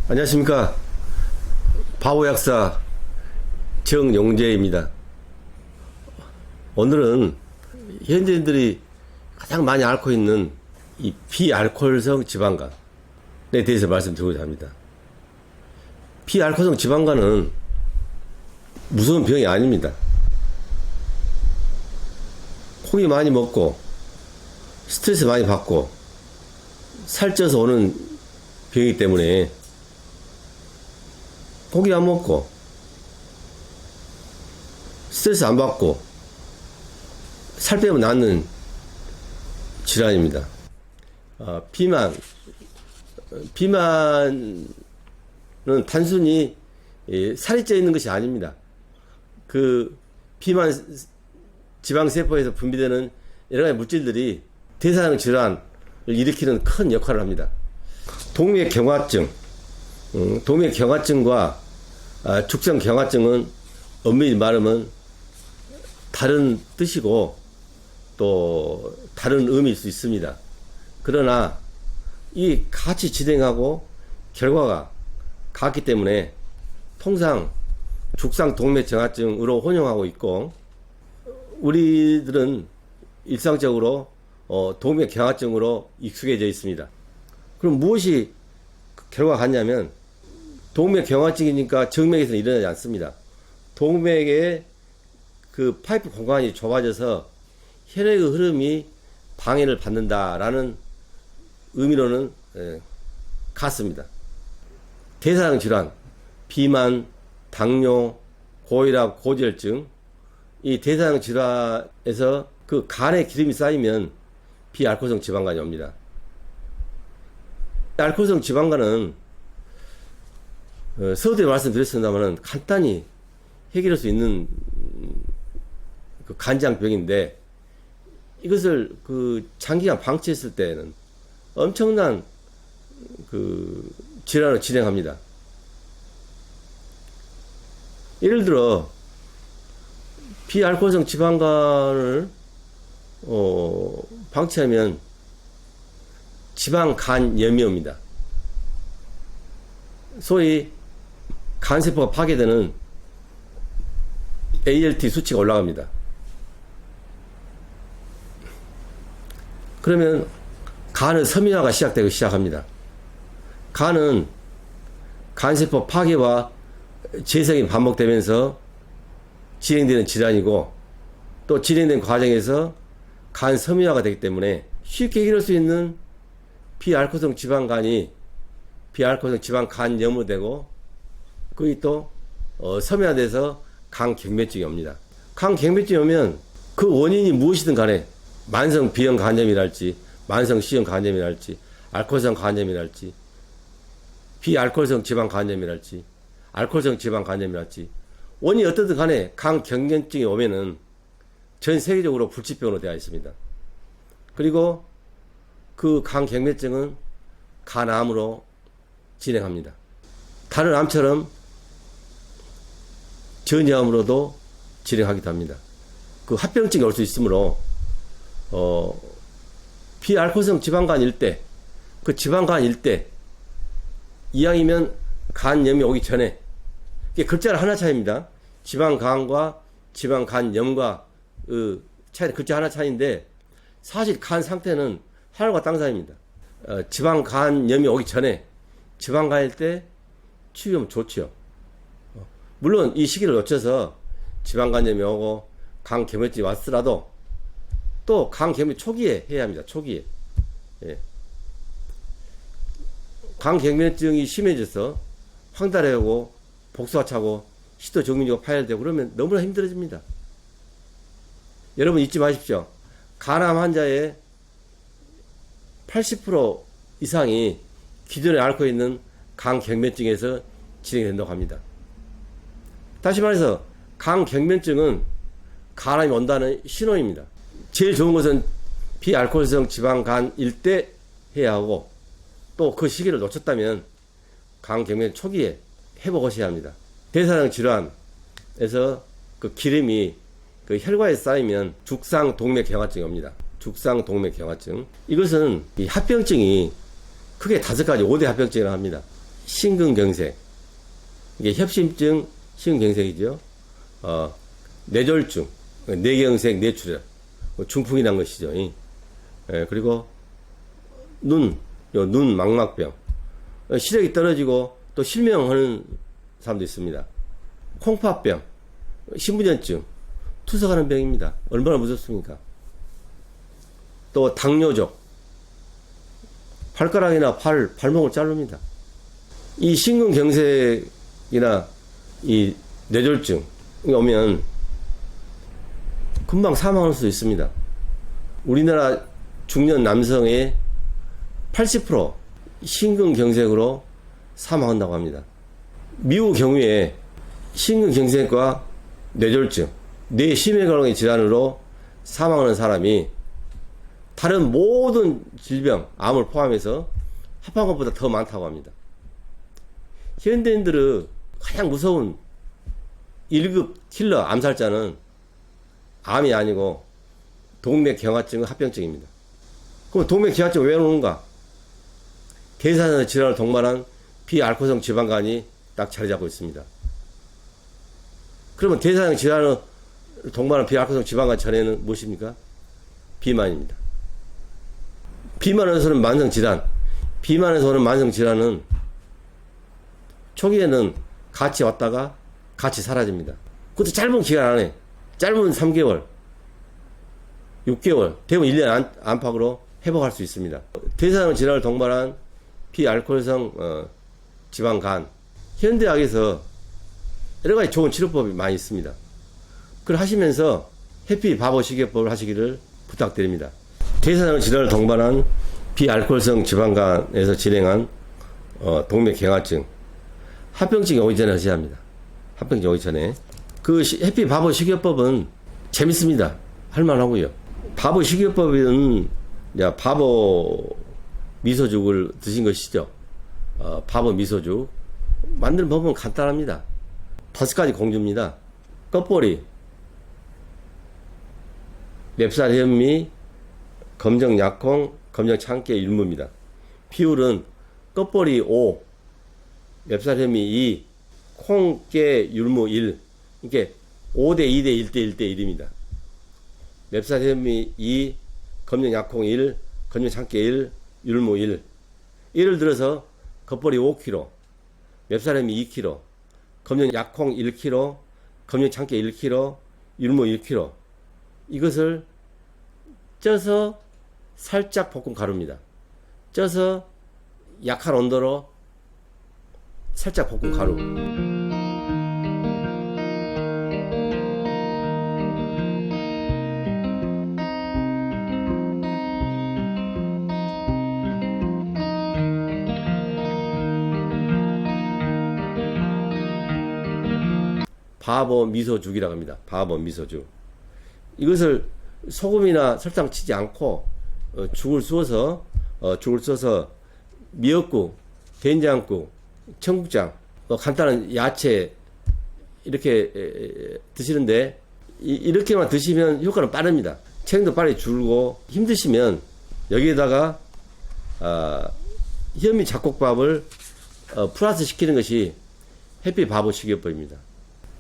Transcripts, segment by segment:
안녕하십니까. 바보약사 정용재입니다. 오늘은 현대인들이 가장 많이 앓고 있는 이 비알코올성 지방간에 대해서 말씀드리고자 합니다. 비알코올성 지방간은 무서운 병이 아닙니다. 고기 많이 먹고 스트레스 많이 받고 살쪄서 오는 병이기 때문에 고기 안 먹고 스트레스 안 받고 살 빼면 낫는 질환입니다. 비만은 단순히 살이 쪄 있는 것이 아닙니다. 그 비만 지방세포에서 분비되는 여러 가지 물질들이 대사량 질환을 일으키는 큰 역할을 합니다. 동맥경화증과 죽성경화증은 엄밀히 말하면 다른 뜻이고 또 다른 의미일 수 있습니다. 그러나 이 같이 진행하고 결과가 같기 때문에 통상 죽상동맥경화증으로 혼용하고 있고, 우리들은 일상적으로 동맥경화증으로 익숙해져 있습니다. 그럼 무엇이 결과가 같냐면, 동맥경화증이니까 정맥에서는 일어나지 않습니다. 동맥의 그 파이프 공간이 좁아져서 혈액의 흐름이 방해를 받는다라는 의미로는 같습니다. 대사량 질환, 비만, 당뇨, 고혈압, 고지혈증, 이 대사량 질환에서 그 간에 기름이 쌓이면 비알코올성 지방간이 옵니다. 알코올성 지방간은 서두에 말씀드렸습니다만 간단히 해결할 수 있는 그 간장병인데, 이것을 그 장기간 방치했을 때는 엄청난 그 질환을 진행합니다. 예를 들어 비알코올성 지방간을 방치하면 지방간염이 옵니다. 소위 간세포가 파괴되는 ALT 수치가 올라갑니다. 그러면 간의 섬유화가 시작되기 시작합니다. 간은 간세포 파괴와 재생이 반복되면서 진행되는 질환이고, 또 진행된 과정에서 간 섬유화가 되기 때문에 쉽게 해결할 수 있는 비알코올성 지방간이 비알코올성 지방간염으로 되고, 그게 또 섬유화돼서 간경변증이 옵니다. 간경변증이 오면 그 원인이 무엇이든 간에 만성 B형 간염이랄지 만성 C형 간염이랄지 알코올성 간염이랄지 비알코올성 지방 간염이랄지 알코올성 지방 간염이랄지 원인이 어떻든 간에 간경변증이 오면은 전 세계적으로 불치병으로 되어 있습니다. 그리고 그 간경변증은 간암으로 진행합니다. 다른 암처럼 전이암으로도 진행하기도 합니다. 그 합병증이 올 수 있으므로 비알코올성 지방간일 때, 그 지방간일 때 이왕이면 간염이 오기 전에, 이게 글자는 하나 차이입니다. 지방간과 지방간염과 차이, 글자 하나 차이인데 사실 간 상태는 하늘과 땅 사이입니다. 지방간염이 오기 전에 지방간일 때 치료하면 좋지요. 물론 이 시기를 놓쳐서 지방간염이 오고 간경변증이 왔더라도 또 간경변 초기에 해야 합니다. 초기에. 예. 간경변증이 심해져서 황달해오고 복수가 차고 시도 정민이가 파열되고 그러면 너무나 힘들어집니다. 여러분 잊지 마십시오. 간암 환자의 80% 이상이 기존에 앓고 있는 간경변증에서 진행된다고 합니다. 다시 말해서 간경변증은 간암이 온다는 신호입니다. 제일 좋은 것은 비알코올성 지방간일 때 해야 하고, 또 그 시기를 놓쳤다면 간경변 초기에 회복하셔야 합니다. 대사량 질환에서 그 기름이 그 혈관에 쌓이면 죽상동맥경화증이 옵니다. 죽상동맥경화증. 이것은 이 합병증이 크게 5가지 5대 합병증이라고 합니다. 심근경색, 이게 협심증, 심근경색이죠. 뇌졸중, 뇌경색, 뇌출혈, 중풍이란 것이죠. 그리고 눈 망막병, 시력이 떨어지고 또 실명하는 사람도 있습니다. 콩팥병, 신부전증, 투석하는 병입니다. 얼마나 무섭습니까? 또 당뇨족, 발가락이나 발목을 자릅니다. 이 심근경색이나 이 뇌졸중이 오면 금방 사망할 수 있습니다. 우리나라 중년 남성의 80% 심근경색으로 사망한다고 합니다. 미국 경우에 심근경색과 뇌졸중, 뇌심혈관계 질환으로 사망하는 사람이 다른 모든 질병, 암을 포함해서 합한 것보다 더 많다고 합니다. 현대인들의 가장 무서운 1급 킬러 암살자는 암이 아니고 동맥경화증 합병증입니다. 그럼 동맥경화증 왜 오는가? 대사증 질환을 동반한 비알코올성 지방간이 딱 자리 잡고 있습니다. 그러면 대사증 질환을 동반한 비알코올성 지방간 전에는 무엇입니까? 비만입니다. 비만에서 오는 만성질환, 비만에서 오는 만성질환은 초기에는 같이 왔다가 같이 사라집니다. 그것도 짧은 기간 안에, 짧은 3개월, 6개월, 대부분 1년 안팎으로 회복할 수 있습니다. 대사증 질환을 동반한 비알코올성 지방간, 현대학에서 여러 가지 좋은 치료법이 많이 있습니다. 그걸 하시면서 해피 바보 식이요법을 하시기를 부탁드립니다. 대사증 질환을 동반한 비알코올성 지방간에서 진행한 동맥경화증, 합병증이 오기 전에 하셔야 합니다. 합병증이 오기 전에. 그 해피 바보 식이요법은 재밌습니다. 할만하고요. 바보 식이요법은 바보 미소죽을 드신 것이죠. 바보 미소죽. 만드는 법은 간단합니다. 5가지 공주입니다. 껍보리, 맵쌀 현미, 검정 약콩, 검정 참깨 율무입니다. 비율은 껍보리 5, 맵쌀 현미 2, 콩, 깨, 율무 1. 이게 5대 2대 1대 1대 1입니다. 맵쌀 현미 2, 검정 약콩 1, 검정 참깨 1, 율무 1. 예를 들어서 겉벌이 5kg, 맵쌀 현미 2kg, 검정 약콩 1kg, 검정 참깨 1kg, 율무 1kg. 이것을 쪄서 살짝 볶은 가루입니다. 쪄서 약한 온도로 살짝 볶은 가루. 바보 미소죽이라고 합니다. 바보 미소죽. 이것을 소금이나 설탕 치지 않고 죽을 쏘서 미역국, 된장국, 청국장, 간단한 야채 이렇게 드시는데 이렇게만 드시면 효과는 빠릅니다. 체중도 빨리 줄고 힘드시면 여기에다가 현미 잡곡밥을 플러스 시키는 것이 해피 바보 식이요법입니다.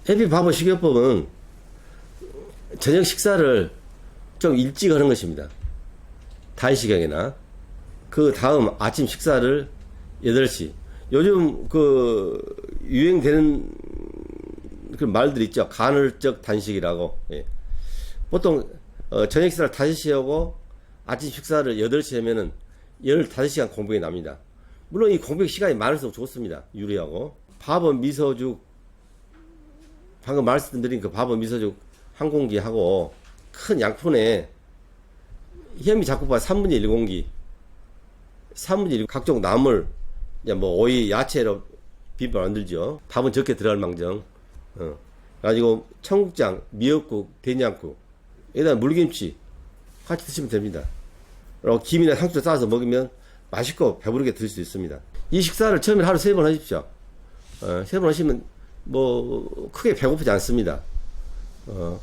해피 바보 식이요법은 저녁 식사를 좀 일찍 하는 것입니다. 5시경이나 그 다음 아침 식사를 8시. 요즘 유행되는 그 말들 있죠. 간헐적 단식이라고. 예. 보통 저녁 식사를 5시에 하고 아침 식사를 8시에 하면은 15시간 공복이 납니다. 물론 이 공복 시간이 많을수록 좋습니다. 유리하고. 밥은 미소죽, 방금 말씀드린 그 밥은 미소죽 한 공기 하고 큰 양푼에 현미 잡곡밥 3분의 1 공기, 3분의 1 각종 나물, 오이, 야채로 비빔밥 만들죠. 밥은 적게 들어갈 망정. 가지고 청국장, 미역국, 된장국, 여기다 물김치 같이 드시면 됩니다. 그리고 김이나 상추 싸서 먹으면 맛있고 배부르게 드실 수 있습니다. 이 식사를 처음에 하루 3번 하십시오. 3번 하시면 크게 배고프지 않습니다.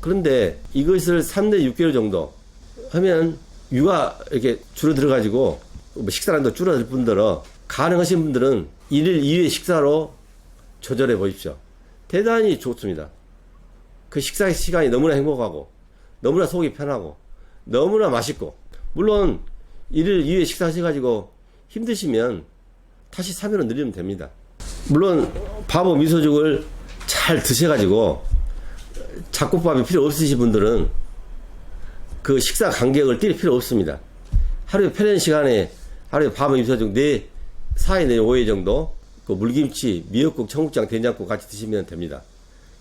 그런데 이것을 3대 6개월 정도 하면 유가 이렇게 줄어들어가지고 식사량도 줄어들 뿐더러 가능하신 분들은 1일 2회 식사로 조절해 보십시오. 대단히 좋습니다. 그 식사 시간이 너무나 행복하고 너무나 속이 편하고 너무나 맛있고, 물론 1일 2회 식사하셔가지고 힘드시면 다시 3일로 늘리면 됩니다. 물론 밥하고 미소죽을 잘 드셔가지고 잡곡밥이 필요 없으신 분들은 그 식사 간격을 뛸 필요 없습니다. 하루에 편한 시간에 하루에 밥하고 미소죽 4회 내지 5회 정도 그 물김치, 미역국, 청국장, 된장국 같이 드시면 됩니다.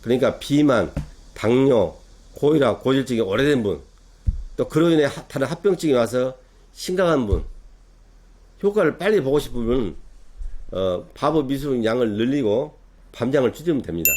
그러니까 비만, 당뇨, 고혈압, 고질증이 오래된 분, 또 그로 인해 다른 합병증이 와서 심각한 분, 효과를 빨리 보고 싶으면 밥하고 미소죽 양을 늘리고 밤장을 줄이면 됩니다.